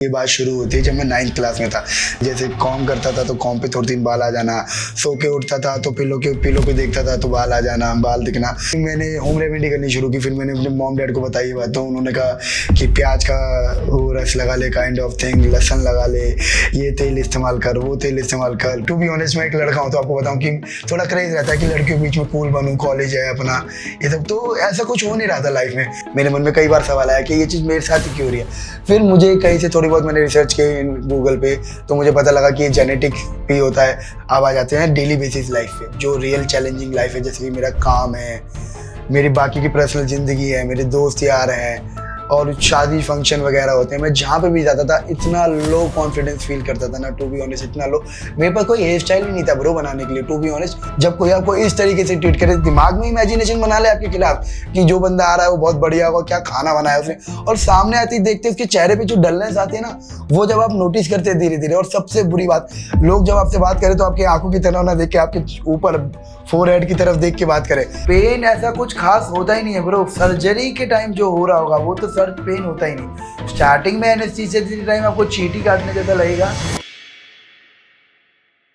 ये बात शुरू होती है जब मैं 9th क्लास में था। जैसे कॉम करता था तो कॉम पे थोड़े दिन बाल आ जाना, सो के उठता था तो पिलो पे देखता था तो बाल आ जाना, बाल दिखना। मैंने होम रेमेडी करनी शुरू की। फिर मैंने अपने मॉम डैड को बताई बात, तो उन्होंने कहा कि प्याज का वो रस लगा ले, काइंड ऑफ थिंग, लहसुन लगा ले, ये तेल इस्तेमाल कर, वो तेल इस्तेमाल कर। टू बी ऑनेस्ट मैं एक लड़का हूँ तो आपको बताऊँ कि थोड़ा क्रेज रहता है कि लड़कियों के बीच में कूल बनूँ, कॉलेज है अपना, ये सब। तो ऐसा कुछ हो नहीं रहा था लाइफ में। मेरे मन में कई बार सवाल आया कि ये चीज़ मेरे साथ ही क्यों हो रही है। फिर मुझे कहीं से थोड़ी बहुत मैंने रिसर्च की गूगल पे, तो मुझे पता लगा कि ये जेनेटिक भी होता है। अब आ जाते हैं डेली बेसिस लाइफ पे, जो रियल चैलेंजिंग लाइफ है, जैसे कि मेरा काम है, मेरी बाकी की पर्सनल ज़िंदगी है, मेरे दोस्त यार हैं और शादी फंक्शन वगैरह होते हैं। मैं जहाँ पे भी जाता था इतना लो कॉन्फिडेंस फील करता था ना, टू बी ऑनेस्ट, इतना लो। मेरे पास कोई हेयर स्टाइल ही नहीं था ब्रो बनाने के लिए, टू बी ऑनेस्ट। जब कोई आपको इस तरीके से ट्रीट करे, दिमाग में इमेजिनेशन बना ले आपके खिलाफ कि जो बंदा आ रहा है वो बहुत बढ़िया होगा, क्या खाना बनाया उसने, और सामने आती देखते उसके चेहरे पे जो डलनेस आती है ना, वो जब आप नोटिस करते हैं धीरे धीरे। और सबसे बुरी बात, लोग जब आपसे बात करें तो आपकी आंखों की तरफ ना देख के आपके ऊपर फोरहेड की तरफ देख के बात करें। पेन ऐसा कुछ खास होता ही नहीं है ब्रो। सर्जरी के टाइम जो हो रहा होगा वो तो सर पेन होता ही नहीं। स्टार्टिंग में एनेस्थीसिया के टाइम आपको चींटी काटने जैसा लगेगा।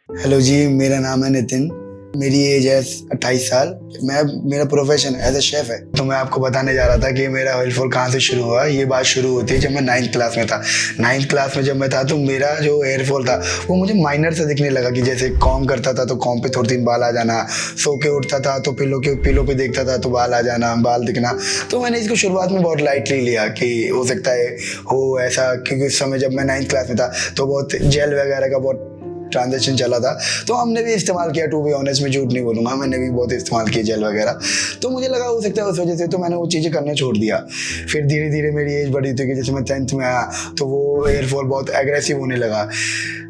हेलो जी, मेरा नाम है नितिन, मेरी एज है 28 साल। मेरा प्रोफेशन एज ए शेफ है। तो मैं आपको बताने जा रहा था कि मेरा हेयर फॉल कहाँ से शुरू हुआ। ये बात शुरू होती है जब मैं 9th क्लास में था। 9th क्लास में जब मैं था तो मेरा जो हेयर फॉल था वो मुझे माइनर से दिखने लगा कि जैसे कॉम करता था तो कॉम पे थोड़े दिन बाल आ जाना, सो के उठता था तो पिलो पे देखता था तो बाल आ जाना, बाल दिखना। तो मैंने इसको शुरुआत में बहुत लाइटली लिया कि हो सकता है हो ऐसा, क्योंकि उस समय जब मैं 9th क्लास में था तो बहुत जेल वगैरह का बहुत ट्रांजेक्शन चला था, तो हमने भी इस्तेमाल किया। टू बी ऑनेस्ट मैं झूठ नहीं बोलूँगा, मैंने भी बहुत इस्तेमाल किया जेल वगैरह। तो मुझे लगा हो सकता है उस वजह से, तो मैंने वो चीज़ें करना छोड़ दिया। फिर धीरे धीरे मेरी एज बढ़ी थी कि जैसे मैं 10th में आया तो वो हेयर फॉल बहुत एग्रेसिव होने लगा।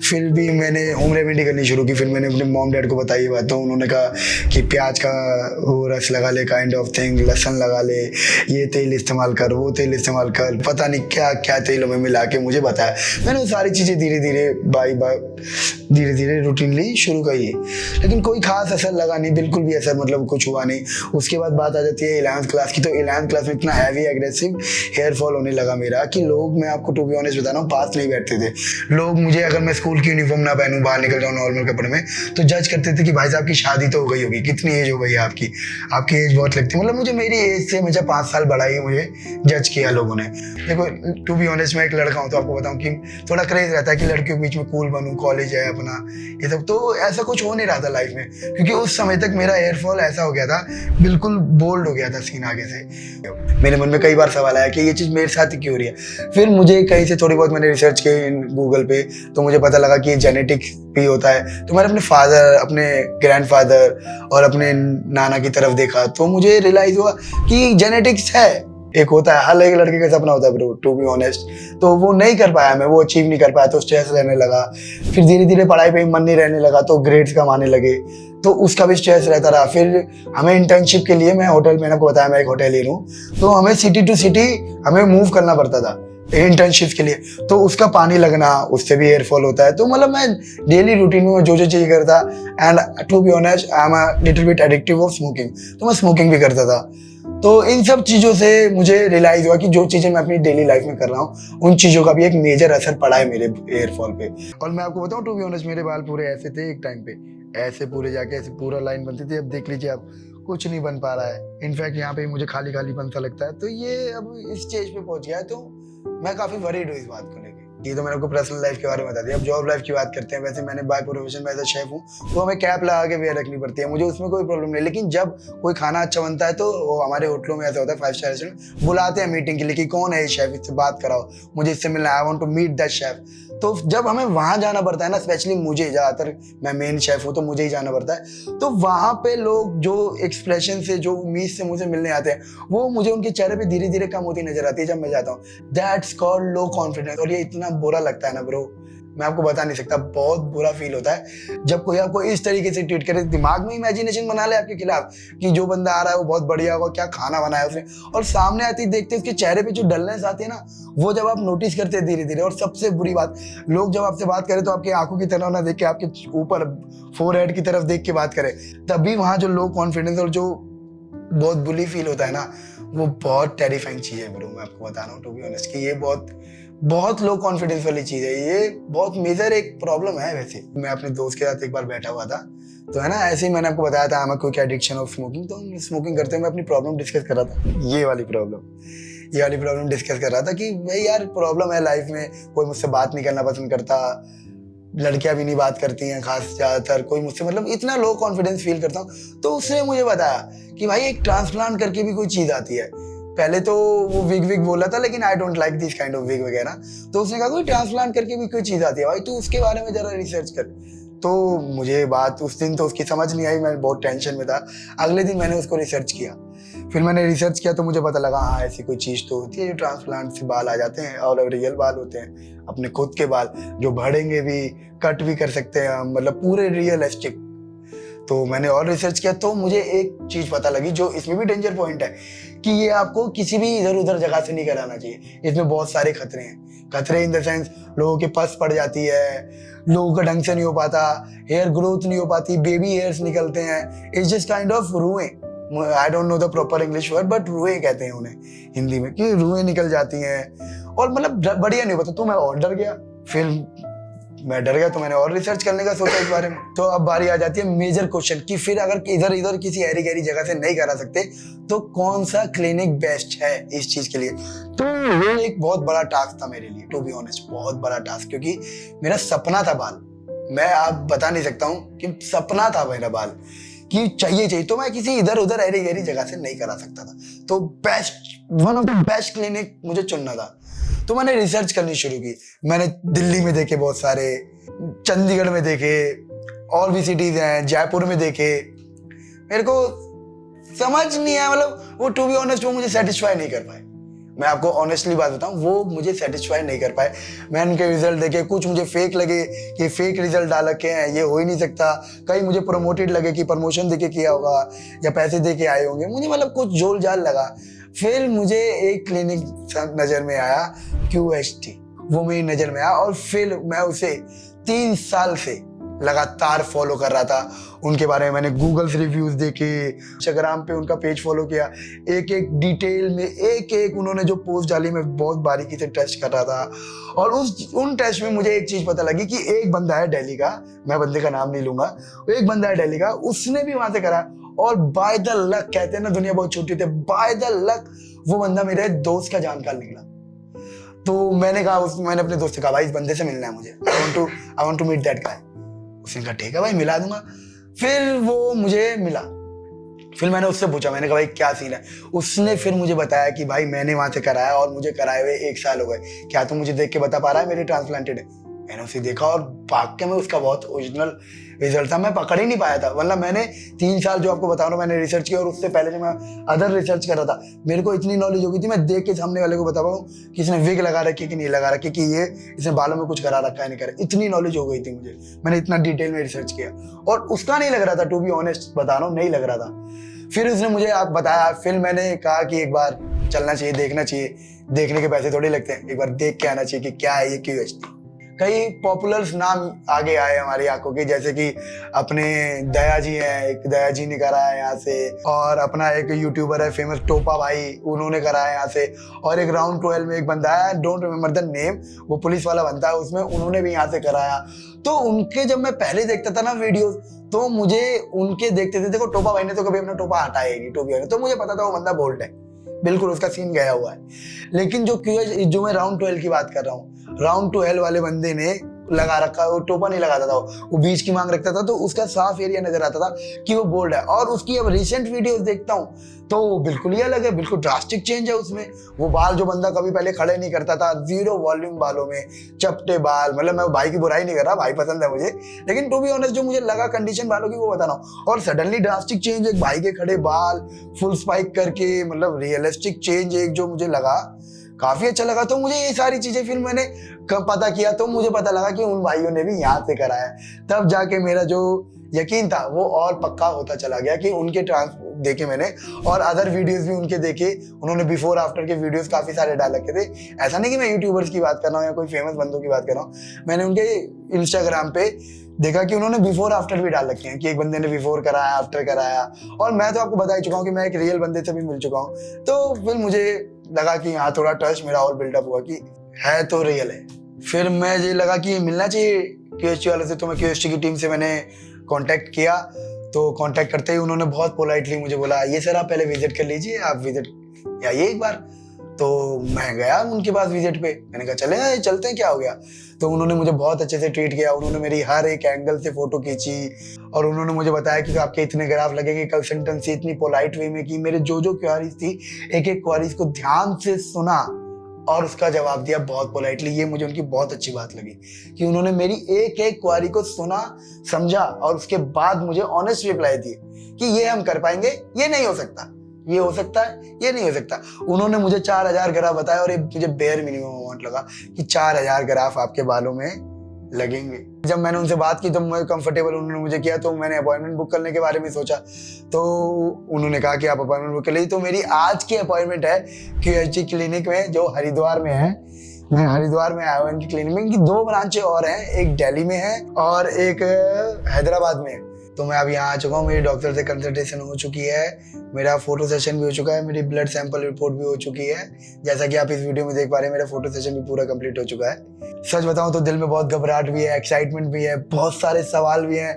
फिर भी मैंने होम रेमेडी करनी शुरू की। फिर मैंने अपने मॉम डैड को बताई बात, तो उन्होंने कहा कि प्याज का वो रस लगा ले, काइंड ऑफ थिंग, लहसुन लगा ले, ये तेल इस्तेमाल कर, वो तेल इस्तेमाल कर, पता नहीं क्या क्या तेलों में मिला के मुझे बताया। मैंने वो सारी चीज़ें धीरे धीरे धीरे धीरे रूटीनली शुरू करी, लेकिन कोई खास असर लगा नहीं, बिल्कुल भी असर मतलब कुछ हुआ नहीं। उसके बाद बात आ जाती है 11th क्लास की। तो 11th क्लास में इतना हैवी एग्रेसिव हेयर फॉल होने लगा मेरा कि लोग, मैं आपको टू बी ऑनेस्ट बता रहा हूँ, पास नहीं बैठते थे लोग। मुझे अगर मैं स्कूल की यूनिफॉर्म ना पहनूं, बाहर निकल जाऊँ नॉर्मल कपड़े में, तो जज करते थे कि भाई साहब की शादी तो हो गई होगी, कितनी एज हो गई है आपकी एज बहुत लगती है। मतलब मुझे मेरी एज से मुझे 5 साल बड़ा ही मुझे जज किया लोगों ने। देखो टू बी ऑनेस्ट मैं एक लड़का हूँ तो आपको बताऊँ कि थोड़ा क्रेज रहता है कि लड़कियों के बीच में कूल बनूँ, कॉलेज है अपना, ये सब। तो ऐसा कुछ हो नहीं रहा था लाइफ में, क्योंकि उस समय तक मेरा हेयर फॉल ऐसा हो गया था, बिल्कुल बोल्ड हो गया था सीन आगे से। मेरे मन में कई बार सवाल आया कि ये चीज़ मेरे साथ ही क्यों हो रही है। फिर मुझे कहीं से थोड़ी बहुत मैंने रिसर्च की गूगल पे, तो मुझे पता लगा कि ये जेनेटिक भी होता है। तो मैंने अपने फादर, अपने ग्रैंडफादर और अपने नाना की तरफ देखा, तो मुझे रियलाइज हुआ कि जेनेटिक्स है। एक होता है, हर एक लड़के का सपना होता है ब्रो, टू बी ऑनेस्ट। तो वो नहीं कर पाया मैं, वो अचीव नहीं कर पाया, तो स्ट्रेस रहने लगा। फिर धीरे धीरे पढ़ाई पे मन नहीं रहने लगा, तो ग्रेड्स कम आने लगे, तो उसका भी स्ट्रेस रहता रहा। फिर हमें इंटर्नशिप के लिए, मैं होटल, मैंने आपको बताया मैं एक होटलियर हूँ, तो हमें सिटी टू सिटी हमें मूव करना पड़ता था इंटर्नशिप के लिए। तो उसका पानी लगना, उससे भी हेयर फॉल होता है। तो मतलब मैं डेली रूटीन में जो जो चीज़ करता, and to be honest I am a little bit addictive of smoking, तो मैं स्मोकिंग भी करता था। तो इन सब चीज़ों से मुझे रियलाइज़ हुआ कि जो चीज़ें मैं अपनी डेली लाइफ में कर रहा हूँ, उन चीज़ों का भी एक मेजर असर पड़ा है मेरे हेयर फॉल पे। और मैं आपको बताऊँ टू बी ऑनेस्ट, मेरे बाल पूरे ऐसे थे एक टाइम पे, ऐसे पूरे जाके ऐसे पूरा लाइन बनती थी। अब देख लीजिए आप, कुछ नहीं बन पा रहा है। इनफैक्ट यहाँ पे मुझे खाली खाली सा लगता है। तो ये अब इस स्टेज पे पहुंच गया है, तो मैं काफ़ी वरीड हूँ इस बात को लेकर। ये तो मैंने आपको पर्सनल लाइफ के बारे में बता दिया। अब जॉब लाइफ की बात करते हैं। वैसे मैंने बाय प्रोफेशन में एज अ शेफ हूँ, तो हमें कैप लगा के वेयर रखनी पड़ती है, मुझे उसमें कोई प्रॉब्लम नहीं। लेकिन जब कोई खाना अच्छा बनता है तो वो हमारे होटलों में ऐसा होता है, 5 स्टार रेस्टोरेंट बुलाते हैं मीटिंग के लिए कि कौन है ये शेफ, इससे बात कराओ, मुझे इससे मिलना है, I want to meet that chef. तो जब हमें वहाँ जाना पड़ता है ना, स्पेशली मुझे, ज़्यादातर मैं मेन शेफ हूँ तो मुझे ही जाना पड़ता है, तो वहाँ पे लोग जो एक्सप्रेशन से, जो उम्मीद से मुझे मिलने आते हैं, वो मुझे उनके चेहरे पे धीरे धीरे कम होती नजर आती है जब मैं जाता हूँ। That's called low confidence. और ये इतना बुरा लगता है ना ब्रो, मैं आपको बता नहीं सकता, बहुत बुरा फील होता है जब कोई आपको इस तरीके से ट्रीट करे। दिमाग में इमेजिनेशन बना ले आपके खिलाफ कि जो बंदा आ रहा है वो बहुत बढ़िया होगा, क्या खाना बनाया उसने, और सामने आती देखते उसके चेहरे पे जो डलनेस आती है ना, वो जब आप नोटिस करते हैं धीरे धीरे। और सबसे बुरी बात, लोग जब आपसे बात करें तो आपकी आंखों की तरफ ना देख के आपके ऊपर फोरहेड की तरफ देख के बात करें, तभी वहाँ जो लो कॉन्फिडेंस और जो बहुत बुली फील होता है ना, वो बहुत टेरिफाइंग चीज़ है ब्रो। मैं आपको बता रहा हूँ टू बी ऑनेस्ट कि ये बहुत बहुत लो कॉन्फिडेंस वाली चीज है ये, बहुत मेजर एक प्रॉब्लम है। वैसे मैं अपने दोस्त के साथ एक बार बैठा हुआ था, तो है ना, ऐसे ही मैंने आपको बताया था हमें कोई एडिक्शन ऑफ स्मोकिंग, तो हम स्मोकिंग करते हुए मैं अपनी प्रॉब्लम डिस्कस कर रहा था, ये वाली प्रॉब्लम डिस्कस कर रहा था कि भाई यार प्रॉब्लम है लाइफ में, कोई मुझसे बात नहीं करना पसंद करता, लड़कियां भी नहीं बात करती हैं खास ज्यादातर, कोई मुझसे मतलब इतना लो कॉन्फिडेंस फील करता हूँ। तो उसने मुझे बताया कि भाई एक ट्रांसप्लांट करके भी कोई चीज आती है। पहले तो वो विग बोला था, लेकिन I don't like this kind of wig वगैरह, तो उसने कहा कोई ट्रांसप्लांट करके भी कोई चीज आती है भाई, तू उसके बारे में जरा रिसर्च कर। तो मुझे बात उस दिन तो उसकी समझ नहीं आई, मैं बहुत टेंशन में था। अगले दिन मैंने उसको रिसर्च किया, फिर मैंने रिसर्च किया तो मुझे पता लगा हाँ ऐसी कोई चीज तो होती है जो ट्रांसप्लांट से बाल आ जाते हैं, और रियल बाल होते हैं, अपने खुद के बाल जो बढ़ेंगे भी, कट भी कर सकते हैं हम, मतलब पूरे रियलिस्टिक। तो मैंने और रिसर्च किया तो मुझे एक चीज पता लगी जो इसमें भी डेंजर पॉइंट है, कि ये आपको किसी भी इधर उधर जगह से नहीं कराना चाहिए। इसमें बहुत सारे खतरे हैं, खतरे इन द सेंस लोगों के पस पड़ जाती है, लोगों का ढंग से नहीं हो पाता, हेयर ग्रोथ नहीं हो पाती, बेबी हेयर्स निकलते हैं, इट्स जस्ट काइंड ऑफ रुए। I don't know the proper English word, but रुए कहते हैं उन्हें हिंदी में, कि रुए निकल जाती हैं और मतलब बढ़िया नहीं होता। तो मैं और डर गया, फिर मैं डर गया तो मैंने और रिसर्च करने का सोचा इस बारे में। तो अब बारी आ जाती है मेजर क्वेश्चन कि फिर अगर इधर इधर किसी ऐरी गहरी जगह से नहीं करा सकते तो कौन सा क्लिनिक बेस्ट है इस चीज के लिए। तो वो एक बहुत बड़ा टास्क था मेरे लिए, टू बी ऑनेस्ट, बहुत बड़ा टास्क, क्योंकि मेरा सपना था बाल, मैं आप बता नहीं सकता हूँ कि सपना था मेरा बाल कि चाहिए, तो मैं किसी इधर उधर ऐरी गहरी जगह से नहीं करा सकता था। तो best, one of the best clinic मुझे चुनना था। तो मैंने रिसर्च करनी शुरू की, मैंने दिल्ली में देखे बहुत सारे, चंडीगढ़ में देखे, और भी सिटीज हैं, जयपुर में देखे, मेरे को समझ नहीं आया, मतलब वो टू बी ऑनेस्ट वो मुझे सेटिस्फाई नहीं कर पाए। मैं आपको ऑनेस्टली बात बताऊं, वो मुझे सेटिस्फाई नहीं कर पाए। मैंने उनके रिजल्ट देखे, कुछ मुझे फेक लगे कि फेक रिजल्ट डाल रखे हैं, ये हो ही नहीं सकता, कहीं मुझे प्रमोटेड लगे कि प्रमोशन देके किया होगा या पैसे देके आए होंगे, मुझे मतलब कुछ जोल जाल लगा। फिर मुझे एक क्लिनिक नजर में आया, QHT, वो मेरी नजर में आया, और फिर मैं उसे 3 साल से लगातार फॉलो कर रहा था। उनके बारे में मैंने गूगल से रिव्यूज देखे, इंस्टाग्राम पे उनका पेज फॉलो किया, एक एक डिटेल में एक एक उन्होंने जो पोस्ट डाली मैं बहुत बारीकी से टेस्ट कर रहा था। और उन टेस्ट में मुझे एक चीज पता लगी कि एक बंदा है दिल्ली का, मैं बंदे का नाम नहीं लूंगा, एक बंदा है दिल्ली का, उसने भी वहां से करा, और बाय द लक, कहते हैं ना दुनिया बहुत छोटी थी, बाय द लक वो बंदा मेरे दोस्त का जानकार निकला। तो मैंने अपने दोस्त से कहा भाई इस बंदे से मिलना है मुझे, I want to meet that guy. उसने कहा ठीक है भाई मिला दूंगा। फिर वो मुझे मिला, फिर मैंने उससे पूछा, मैंने कहा भाई क्या सीन है। उसने फिर मुझे बताया कि भाई मैंने वहां से कराया और मुझे कराए हुए 1 साल हो गए, क्या तू मुझे देख के बता पा रहा है मेरी ट्रांसप्लांटेड है। मैंने उसे देखा और वाकई में उसका बहुत ओरिजिनल रिजल्ट था, मैं पकड़ ही नहीं पाया था। मतलब मैंने 3 साल जो आपको बता रहा हूँ मैंने रिसर्च किया, और उससे पहले जो मैं अदर रिसर्च कर रहा था, मेरे को इतनी नॉलेज हो गई थी, मैं देख के सामने वाले को बता पाऊँ कि इसने विग लगा रखी कि नहीं लगा रखी, कि ये इसने बालों में कुछ करा रखा है नहीं करा, इतनी नॉलेज हो गई थी मुझे, मैंने इतना डिटेल में रिसर्च किया। और उसका नहीं लग रहा था, टू बी ऑनेस्ट बता रहा हूँ, नहीं लग रहा था। फिर उसने मुझे आप बताया, फिर मैंने कहा कि एक बार चलना चाहिए, देखना चाहिए, देखने के पैसे थोड़े लगते हैं, एक बार देख के आना चाहिए कि क्या है ये QHT। कई पॉपुलर नाम आगे आए हमारी आंखों के, जैसे कि अपने दया जी हैं, एक दया जी ने करा है यहाँ से, और अपना एक यूट्यूबर है फेमस टोपा भाई, उन्होंने करा है यहाँ से, और एक राउंड 12 में एक बंदा है, डोंट रिमेम्बर द नेम, वो पुलिस वाला बनता है उसमें, उन्होंने भी यहाँ से कराया। तो उनके जब मैं पहले देखता था ना वीडियो, तो मुझे उनके देखते थे, देखो टोपा भाई ने तो कभी अपना टोपा हटाया ही नहीं, टोपी ने, तो मुझे पता था वो बंदा बोल्ड है, बिल्कुल उसका सीन गया हुआ है। लेकिन जो मैं राउंड 12 की बात कर रहा हूँ, राउंड 12 वाले बंदे ने लगा रखा, वो टोपा नहीं लगाता था, वो बीच की मांग रखता था, तो उसका साफ एरिया नजर आता था कि वो बोल्ड है। और उसकी अब रिसेंट वीडियोस देखता हूँ तो वो बिल्कुल ही अलग है, बिल्कुल ड्रास्टिक चेंज है उसमें। वो बाल जो बंदा कभी पहले खड़े नहीं करता था, 0 वॉल्यूम बालों में, चपटे बाल, मतलब मैं भाई की बुराई नहीं कर रहा, भाई पसंद है मुझे, लेकिन टू बी ऑनेस्ट जो मुझे लगा कंडीशन बालों की वो बता रहा हूँ। और सडनली ड्रास्टिक चेंज, एक भाई के खड़े बाल फुल स्पाइक करके, मतलब रियलिस्टिक चेंज एक जो मुझे लगा, काफी अच्छा लगा। तो मुझे ये सारी चीजें फिर मैंने पता किया, तो मुझे पता लगा कि उन भाइयों ने भी यहाँ से कराया। तब जाके मेरा जो यकीन था वो और पक्का होता चला गया कि उनके देखे मैंने, और अदर वीडियोस भी उनके देखे, उन्होंने बिफोर आफ्टर के वीडियोस काफी सारे डाल रखे थे। ऐसा नहीं कि मैं यूट्यूबर्स की बात कर रहा हूँ या कोई फेमस बंदों की बात कर रहा हूँ, मैंने उनके इंस्टाग्राम पे देखा कि उन्होंने बिफोर आफ्टर भी डाल रखे हैं, कि एक बंदे ने बिफोर कराया, आफ्टर कराया। और मैं तो आपको बता ही चुका हूँ कि मैं एक रियल बंदे से भी मिल चुका हूँ, तो फिर मुझे लगा कि हाँ थोड़ा ट्रस्ट मेरा और बिल्डअप हुआ कि है तो रियल है। फिर मैं ये लगा कि मिलना चाहिए क्यूएसटी वाले से, तो मैं क्यूएसटी की टीम से मैंने कांटेक्ट किया। तो कांटेक्ट करते ही उन्होंने बहुत पोलाइटली मुझे बोला, ये सर आप पहले विजिट कर लीजिए, आप विजिट आइए एक बार। तो मैं गया उनके पास विजिट पे, मैंने कहा चले चलते हैं, क्या हो गया। तो उन्होंने मुझे बहुत अच्छे से ट्रीट किया, उन्होंने मेरी हर एक एंगल से फोटो खींची और उन्होंने मुझे बताया कि आपके इतने ग्राफ लगेंगे, कंसल्टेंसी इतनी पोलाइट वे में की, मेरे जो क्वेरीज थी एक एक क्वेरीज को ध्यान से सुना और उसका जवाब दिया बहुत पोलाइटली। ये मुझे उनकी बहुत अच्छी बात लगी कि उन्होंने मेरी एक एक क्वेरी को सुना, समझा और उसके बाद मुझे ऑनेस्ट रिप्लाई दिए कि ये हम कर पाएंगे, ये नहीं हो सकता, ये हो सकता है, ये नहीं हो सकता। उन्होंने मुझे 4000 ग्राफ बताया और ये मुझे बेयर मिनिमम अमाउंट लगा कि 4000 ग्राफ आपके बालों में लगेंगे। जब मैंने उनसे बात की तो मैं कंफर्टेबल उन्होंने मुझे किया, तो मैंने अपॉइंटमेंट बुक करने के बारे में सोचा। तो उन्होंने कहा कि आप अपॉइंटमेंट बुक कर लीजिए। तो मेरी आज की अपॉइंटमेंट है क्यूएचजी क्लिनिक में जो हरिद्वार में है। मैं हरिद्वार में आया हूँ इनकी क्लिनिक में। इनकी 2 ब्रांचें और हैं, एक दिल्ली में है और एक हैदराबाद में है। तो मैं अब यहाँ आ चुका हूँ, मेरी डॉक्टर से कंसल्टेशन हो चुकी है, मेरा फोटो सेशन भी हो चुका है, मेरी ब्लड सैंपल रिपोर्ट भी हो चुकी है। जैसा कि आप इस वीडियो में देख पा रहे हैं, मेरा फोटो सेशन भी पूरा कंप्लीट हो चुका है। सच बताऊं तो दिल में बहुत घबराहट भी है, एक्साइटमेंट भी है, बहुत सारे सवाल भी हैं।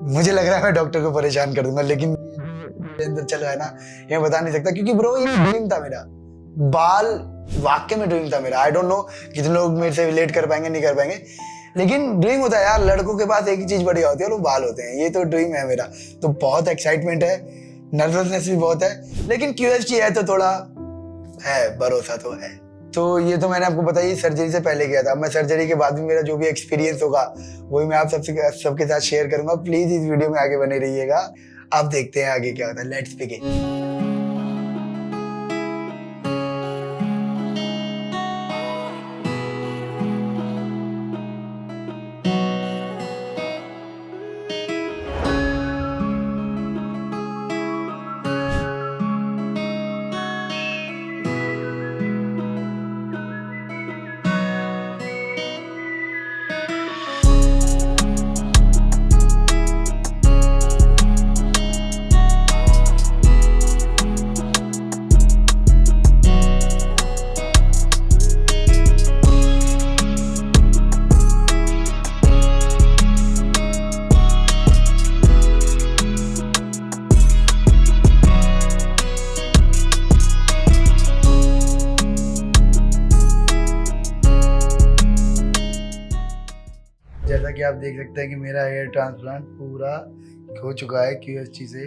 मुझे लग रहा है मैं डॉक्टर को परेशान कर दूंगा, लेकिन अंदर चल रहा है ना, ये बता नहीं सकता, क्योंकि ब्रो ये ड्रीम था मेरा, बाल वाकई में ड्रीम था मेरा। आई डोंट नो कितने लोग मेरे से रिलेट कर पाएंगे, नहीं कर पाएंगे, लेकिन ड्रीम होता है यार। लड़कों के पास एक ही चीज बढ़िया होती है और वो बाल होते हैं। ये तो ड्रीम है मेरा। तो बहुत एक्साइटमेंट है, नर्वसनेस भी बहुत है, लेकिन क्यूएसटी है तो थोड़ा है, भरोसा तो है। तो ये तो मैंने आपको बताया, सर्जरी से पहले किया था। मैं सर्जरी के बाद भी मेरा जो भी एक्सपीरियंस होगा वही मैं आप सबके साथ शेयर करूंगा। प्लीज इस वीडियो में आगे बने रहिएगा। आप देखते हैं आगे क्या होता है। Let's begin. जैसा कि आप देख सकते हैं कि मेरा हेयर ट्रांसप्लांट पूरा हो चुका है क्यूएसटी से।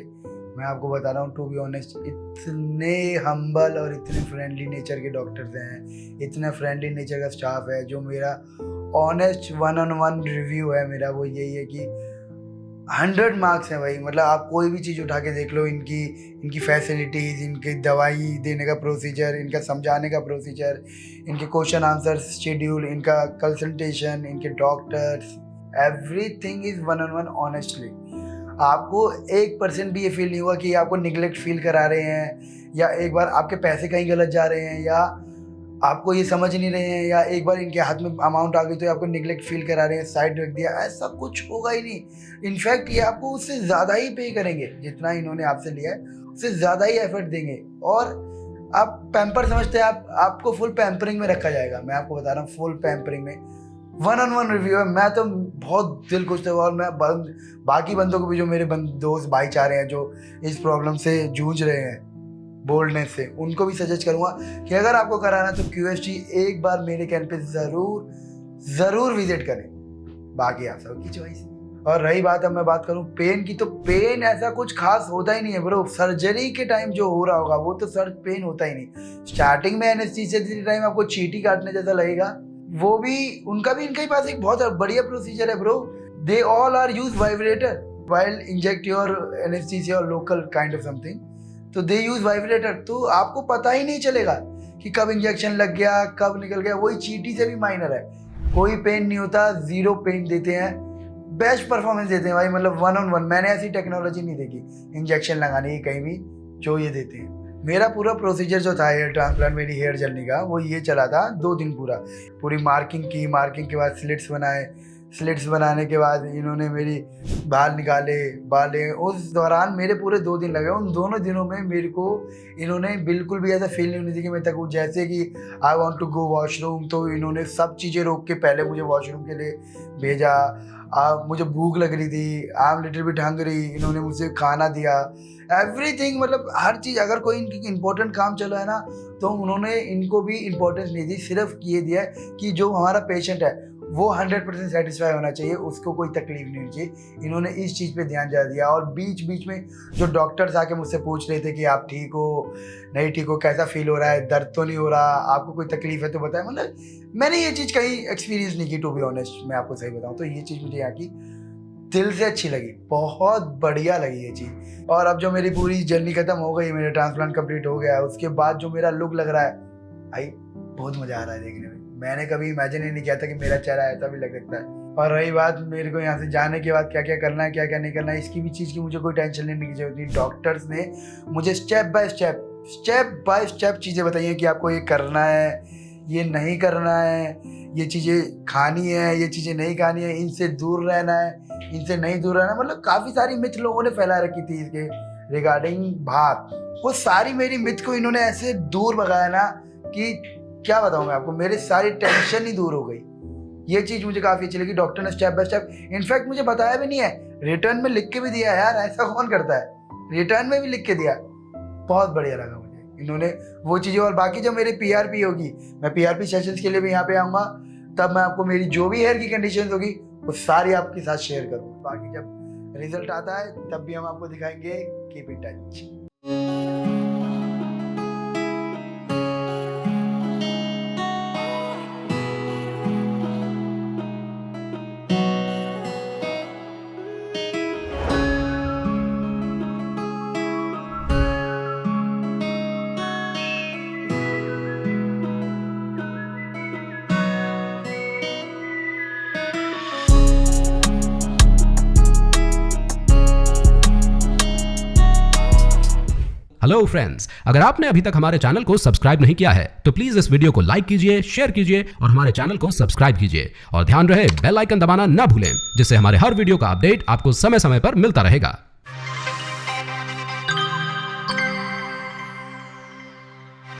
मैं आपको बता रहा हूँ, टू बी ऑनेस्ट, इतने हम्बल और इतने फ्रेंडली नेचर के डॉक्टर्स हैं, इतना फ्रेंडली नेचर का स्टाफ है। जो मेरा ऑनेस्ट 1-on-1 रिव्यू है मेरा, वो यही है कि 100 मार्क्स हैं भाई। मतलब आप कोई भी चीज़ उठा के देख लो, इनकी फैसिलिटीज़, इनकी दवाई देने का प्रोसीजर, इनका समझाने का प्रोसीजर, इनके क्वेश्चन आंसर शेड्यूल, इनका कंसल्टेशन, इनके doctors, everything is 1-on-1 honestly. आपको 1% भी ये फील नहीं हुआ कि आपको निगलेक्ट फील करा रहे हैं, या एक बार आपके पैसे कहीं गलत जा रहे हैं, या आपको ये समझ नहीं रहे हैं, या एक बार इनके हाथ में अमाउंट आ गई तो आपको निगलेक्ट फील करा रहे हैं, साइड रख दिया। ऐसा कुछ होगा ही नहीं। इनफैक्ट ये आपको उससे ज़्यादा ही पे करेंगे, जितना इन्होंने आपसे लिया है उससे ज़्यादा ही एफर्ट देंगे। और आप पैम्पर समझते हैं, आपको फुल पैम्परिंग में रखा जाएगा। मैं आपको बता रहा हूँ, फुल पैम्परिंग में 1-on-1 रिव्यू है। मैं तो बहुत दिल खुश था, और मैं बाकी बंदों को भी, जो मेरे दोस्त भाईचारे हैं जो इस प्रॉब्लम से जूझ रहे हैं बोल्डनेस से, उनको भी सजेस्ट करूंगा कि अगर आपको कराना है तो क्यूएसटी एक बार मेरे कैंप पे ज़रूर विजिट करें। बाकी आप सबकी चॉइस। और रही बात, अब मैं बात करूं पेन की, तो पेन ऐसा कुछ खास होता ही नहीं है ब्रो। सर्जरी के टाइम जो हो रहा होगा वो तो सर पेन होता ही नहीं। स्टार्टिंग में एनेस्थीसिया के टाइम आपको चींटी काटने जैसा लगेगा, वो भी उनका भी इनके पास एक बहुत बढ़िया प्रोसीजर है bro. They all are use vibrator while inject your anesthesia or local kind of something, तो दे यूज वाइब्रेटर। तो आपको पता ही नहीं चलेगा कि कब इंजेक्शन लग गया, कब निकल गया। वही चींटी से भी माइनर है, कोई पेन नहीं होता, 0 पेन देते हैं, बेस्ट परफॉर्मेंस देते हैं भाई। मतलब 1-on-1 मैंने ऐसी टेक्नोलॉजी नहीं देखी इंजेक्शन लगाने की कहीं भी जो ये देते हैं। मेरा पूरा प्रोसीजर जो था हेयर ट्रांसप्लांट, मेरी हेयर जर्नी का, वो ये चला था 2 दिन पूरी मार्किंग की। मार्किंग के बाद स्लिट्स बनाए, स्लिट्स बनाने के बाद इन्होंने मेरी बाल निकाले, बाले। उस दौरान मेरे पूरे 2 दिन लगे। उन दोनों दिनों में मेरे को इन्होंने बिल्कुल भी ऐसा फील नहीं होने दी कि मैं थकूँ। जैसे कि I want to go washroom, तो इन्होंने सब चीज़ें रोक के पहले मुझे वॉशरूम के लिए भेजा। मुझे भूख लग रही थी, I am little bit hungry, इन्होंने मुझे खाना दिया। एवरीथिंग, मतलब हर चीज़। अगर कोई इनकी इंपॉर्टेंट काम चला है ना, तो उन्होंने इनको भी इम्पोर्टेंस नहीं दी। सिर्फ ये दिया कि जो हमारा पेशेंट है वो 100% सेटिस्फाई होना चाहिए, उसको कोई तकलीफ नहीं होनी चाहिए। इन्होंने इस चीज़ पे ध्यान ज़्यादा दिया। और बीच बीच में जो डॉक्टर्स आके मुझसे पूछ रहे थे कि आप ठीक हो, नहीं ठीक हो, कैसा फील हो रहा है, दर्द तो नहीं हो रहा, आपको कोई तकलीफ है तो बताएं। मतलब मैंने ये चीज़ कहीं एक्सपीरियंस नहीं की, टू बी ऑनेस्ट, मैं आपको सही बताऊँ तो। ये चीज़ मुझे यहाँ की दिल से अच्छी लगी, बहुत बढ़िया लगी ये चीज़। और अब जो मेरी पूरी जर्नी खत्म हो गई, मेरा ट्रांसप्लांट कंप्लीट हो गया, उसके बाद जो मेरा लुक लग रहा है भाई, बहुत मज़ा आ रहा है देखने में। मैंने कभी इमेजिन ही नहीं किया था कि मेरा चेहरा ऐसा भी लग सकता है। और रही बात मेरे को यहाँ से जाने के बाद क्या क्या करना है, क्या क्या नहीं करना है, इसकी भी चीज़ की मुझे कोई टेंशन लेने की जरूरत नहीं। डॉक्टर्स ने मुझे स्टेप बाय स्टेप चीज़ें बताई हैं कि आपको ये करना है, ये नहीं करना है, ये चीज़ें खानी है, ये चीज़ें नहीं खानी है, इनसे दूर रहना है, इनसे नहीं दूर रहना। मतलब काफ़ी सारी मिथ लोगों ने फैला रखी थी इसके रिगार्डिंग भात। वो सारी मेरी मिथ को इन्होंने ऐसे दूर भगाया ना कि क्या बताऊँ मैं आपको, मेरी सारी टेंशन ही दूर हो गई। ये चीज़ मुझे काफ़ी अच्छी लगी। डॉक्टर ने स्टेप बाय स्टेप, इनफैक्ट मुझे बताया भी नहीं है, रिटर्न में लिख के भी दिया यार। ऐसा कौन करता है, रिटर्न में भी लिख के दिया। बहुत बढ़िया लगा मुझे इन्होंने वो चीज़ें। और बाकी जब मेरी PRP होगी, मैं PRP सेशंस के लिए भी यहाँ पे आऊँगा, तब मैं आपको मेरी जो भी हेयर की कंडीशन होगी वो सारी आपके साथ शेयर करूँगा। बाकी जब रिजल्ट आता है तब भी हम आपको दिखाएंगे। Keep in touch. Hello friends, अगर आपने अभी तक हमारे चैनल को सब्सक्राइब नहीं किया है तो प्लीज इस वीडियो को लाइक कीजिए, शेयर कीजिए और हमारे चैनल को सब्सक्राइब कीजिए। और ध्यान रहे बेल आइकन दबाना ना भूलें, जिससे हमारे हर वीडियो का अपडेट आपको समय समय पर मिलता रहेगा।